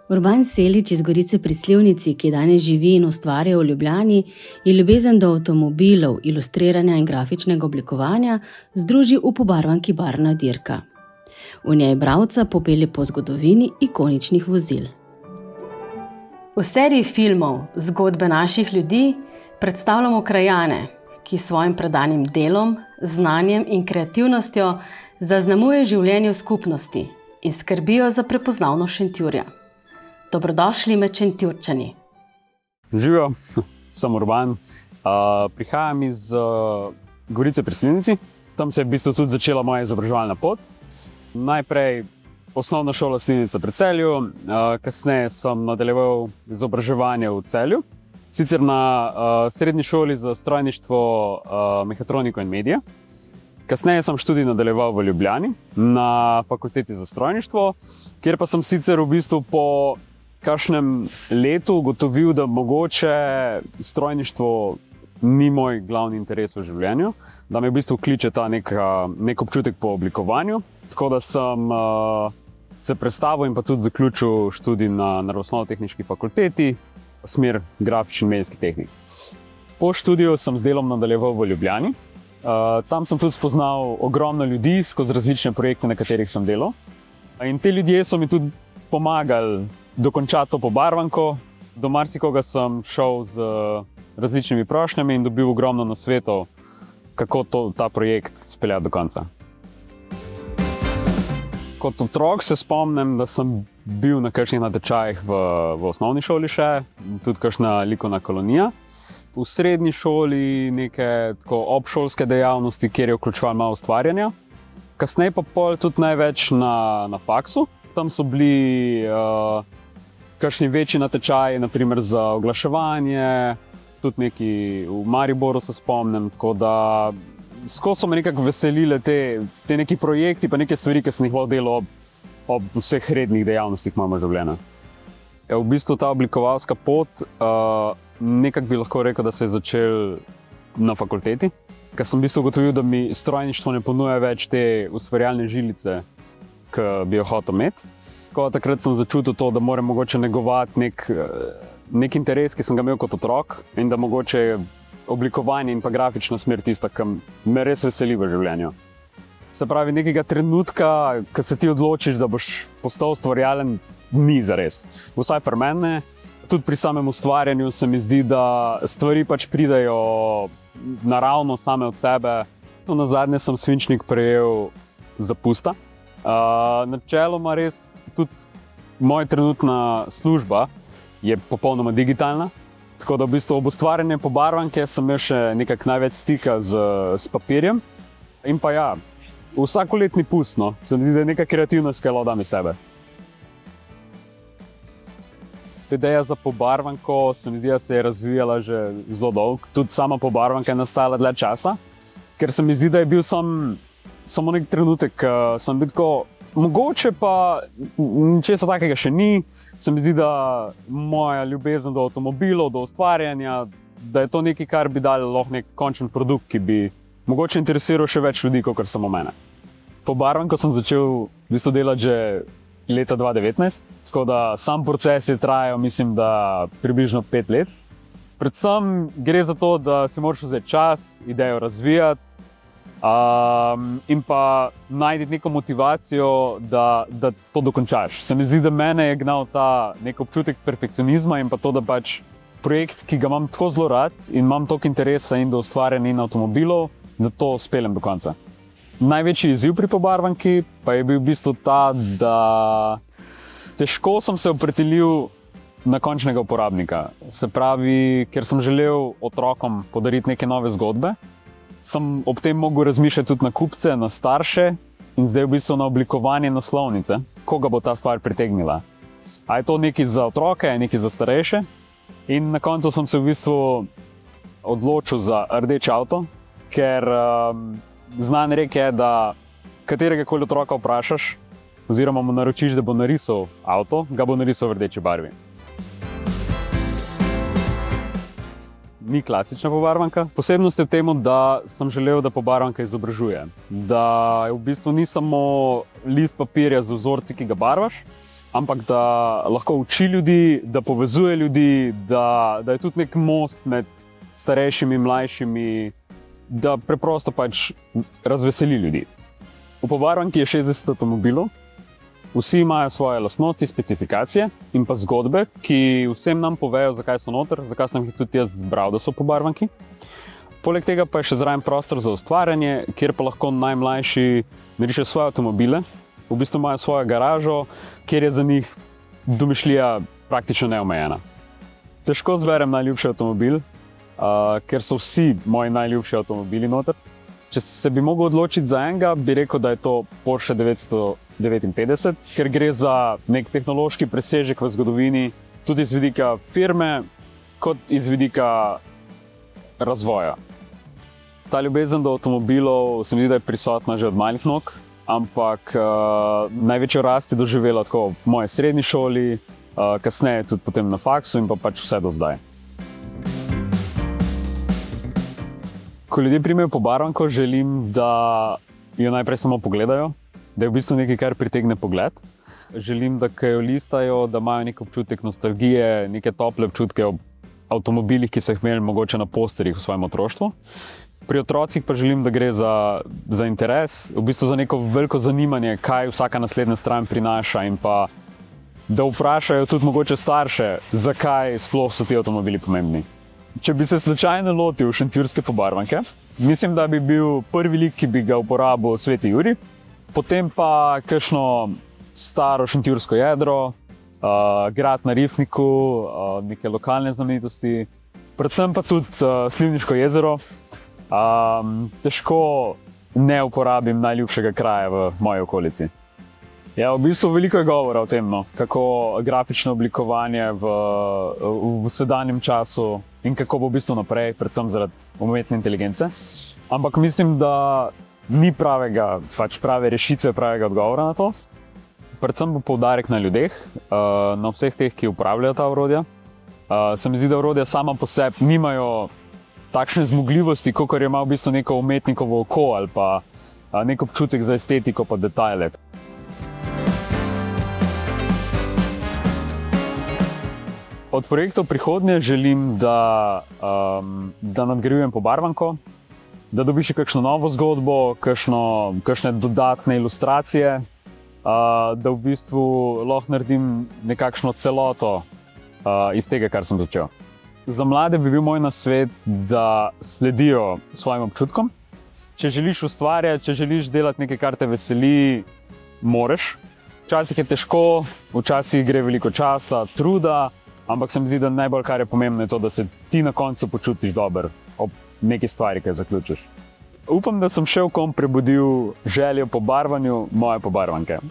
Urban Selič iz Gorice pri Slivnici, ki danes živi in ustvarja v Ljubljani, je ljubezen do avtomobilov, ilustriranja in grafičnega oblikovanja združil v pobarvanki Barvna dirka. V njej bralca popelje po zgodovini ikoničnih vozil. V seriji filmov Zgodbe naših ljudi predstavljamo krajane, ki s svojim predanim delom, znanjem in kreativnostjo zaznamujejo življenje v skupnosti in skrbijo za prepoznavnost Šentjurja. Dobrodošli med Šentjurčani. Živijo, sem Urban. Prihajam iz Gorice pri Slivnici. Tam se je v bistvu tudi začela moja izobraževalna pot. Najprej osnovna šola Slivnica pri Celju, kasneje sem nadaljeval izobraževanje v Celju. Sicer na srednji šoli za strojništvo, mehatroniko in medije. Kasneje sem študij nadaljeval v Ljubljani na fakulteti za strojništvo, kjer pa sem sicer v bistvu po kakšnem letu ugotovil, da mogoče strojništvo ni moj glavni interes v življenju, da me v bistvu kliče ta nek občutek po oblikovanju. Tako da sem se prestavil in pa tudi zaključil študij na Naravoslovno-tehniški fakulteti, smer grafični in medijski tehnik. Po študiju sem z delom nadaljeval v Ljubljani. Tam sem tudi spoznal ogromno ljudi skozi različne projekte, na katerih sem delal. In te ljudje so mi tudi pomagali dokončati to pobarvanko. Do marsikoga sem šel z različnimi prošnjami in dobil ogromno nasvetov, kako ta projekt speljati do konca. Kot otrok se spomnim, da sem bil na kakšnih natečajih v osnovni šoli še, tudi kakšna likovna kolonija. V srednji šoli neke obšolske dejavnosti, kjer je vključeval malo ustvarjanja. Kasneje pa tudi največ na faksu. Tam so bili kakšni večji natečaji, naprimer za oglaševanje, tudi neki v Mariboru se spomnim, tako da skozi so me nekako veselile te neki projekti, pa neke stvari, ki sem jih delal ob vseh rednih dejavnostih mojega življenja. V bistvu ta oblikovalska pot, nekako bi lahko rekel, da se je začel na fakulteti, ker sem v bistvu ugotovil, da mi strojništvo ne ponuja več te ustvarjalne žilice, ki bi jo hotel imeti. Tako da takrat sem začutil to, da moram mogoče negovati nek interes, ki sem ga imel kot otrok, in da mogoče oblikovanje in pa grafična smer tista, ki me res veseli v življenju. Se pravi, nekega trenutka, ko se ti odločiš, da boš postal ustvarjalen, ni zares. Vsaj pri meni, tudi pri samem ustvarjanju se mi zdi, da stvari pač pridejo naravno same od sebe. Nazadnje sem svinčnik prejel za pusta. Načeloma res tudi moja trenutna služba je popolnoma digitalna. Tako da v bistvu ob ustvarjanju pobarvanke sem imel še nekako največ stika s papirjem. In pa ja, vsakoletni pust, no. Se mi zdi, da je neka kreativnost, ki jo dam iz sebe. Ideja za pobarvanko se mi zdi, da se je razvijala že zelo dolgo. Tudi sama pobarvanka je nastala dlje časa, ker se mi zdi, da je bil samo nek trenutek, sem bil tako, mogoče pa ničesar takega še ni. Se mi zdi, da moja ljubezen do avtomobilov, do ustvarjanja, da je to nekaj, kar bi dali lahko nek končen produkt, ki bi mogoče interesiral še več ljudi, kot samo mene. Pobarvanko sem začel v bistvu delati že leta 2019, tako da sam proces je trajal, mislim, da približno 5 let. Predvsem gre za to, da si moraš vzeti čas, idejo razvijati, in pa najti neko motivacijo, da to dokončaš. Se mi zdi, da mene je gnal ta nek občutek perfekcionizma in pa to, da pač projekt, ki ga imam tako zelo rad in imam toliko interesa in do ustvarjanja in avtomobilov, da to speljem do konca. Največji izziv pri pobarvanki pa je bil v bistvu ta, da težko sem se opredelil na končnega uporabnika. Se pravi, ker sem želel otrokom podariti neke nove zgodbe, sem ob tem mogel razmišljati tudi na kupce, na starše in zdaj v bistvu na oblikovanje naslovnice, koga bo ta stvar pritegnila. A je to nekaj za otroke, nekaj za starejše? In na koncu sem se v bistvu odločil za rdeč avto, ker znan rek je, da katerega koli otroka vprašaš oziroma mu naročiš, da bo narisal avto, ga bo narisal v rdeči barvi. Ni klasična pobarvanka. Posebnost je v tem, da sem želel, da pobarvanka izobražuje. Da v bistvu ni samo list papirja z vzorci, ki ga barvaš, ampak da lahko uči ljudi, da povezuje ljudi, da je tudi nek most med starejšimi in mlajšimi, da preprosto pač razveseli ljudi. V pobarvanki je 60 avtomobilov, vsi imajo svoje lastnosti, specifikacije in pa zgodbe, ki vsem nam povejo, zakaj so noter, zakaj sem jih tudi jaz zbral, da so v pobarvanki. Poleg tega pa je še zraven prostor za ustvarjanje, kjer pa lahko najmlajši narišejo svoje avtomobile, v bistvu imajo svojo garažo, kjer je za njih domišljija praktično neomejena. Težko zberem najljubši avtomobil, ker so vsi moji najljubši avtomobili noter. Če se bi mogel odločiti za enega, bi rekel, da je to Porsche 959, ker gre za nek tehnološki presežek v zgodovini, tudi iz vidika firme, kot iz vidika razvoja. Ta ljubezen do avtomobilov se mi zdi, da je prisotna že od malih nog, ampak največjo rast je doživela tako v moji srednji šoli, kasneje tudi potem na faksu in pa pač vse do zdaj. Ko ljudje primejo pobarvanko, želim, da jo najprej samo pogledajo, da je v bistvu nekaj, kar pritegne pogled. Želim, da ko jo listajo, da imajo nek občutek nostalgije, neke tople občutke ob avtomobilih, ki so jih imeli mogoče na posterjih v svojem otroštvu. Pri otrocih pa želim, da gre za interes, v bistvu za neko veliko zanimanje, kaj vsaka naslednja stran prinaša in pa da vprašajo tudi mogoče starše, zakaj sploh so ti avtomobili pomembni. Če bi se slučajno lotil šentjurske pobarvanke, mislim, da bi bil prvi lik, ki bi ga uporabil Sveti Jurij, potem pa kakšno staro šentjursko jedro, grad na Rifniku, neke lokalne znamenitosti, predvsem pa tudi Slivniško jezero. Težko ne uporabim najljubšega kraja v moji okolici. Ja, v bistvu veliko je govora o tem, kako grafično oblikovanje v sedanjem času in kako bo v bistvu naprej, predvsem zaradi umetne inteligence. Ampak mislim, da ni prave rešitve, pravega odgovora na to. Predvsem bo poudarek na ljudeh, na vseh teh, ki uporabljajo ta orodja. Se mi zdi, da orodja sama po sebi nimajo takšne zmogljivosti, kot ima v bistvu neko umetnikovo oko ali pa nek občutek za estetiko pa detajle. Od projektov prihodnje želim, da nadgrajujem pobarvanko, da dobi še kakšno novo zgodbo, kakšne dodatne ilustracije, da v bistvu lahko naredim nekakšno celoto iz tega, kar sem začel. Za mlade bi bil moj nasvet, da sledijo svojim občutkom. Če želiš ustvarjati, če želiš delati nekaj, kar te veseli, moreš. Včasih je težko, včasih gre veliko časa, truda, ampak se mi zdi, da najbolj kar je pomembno je to, da se ti na koncu počutiš dobro ob neki stvari, ki jo zaključiš. Upam, da sem še v kom prebudil željo po barvanju moje pobarvanke.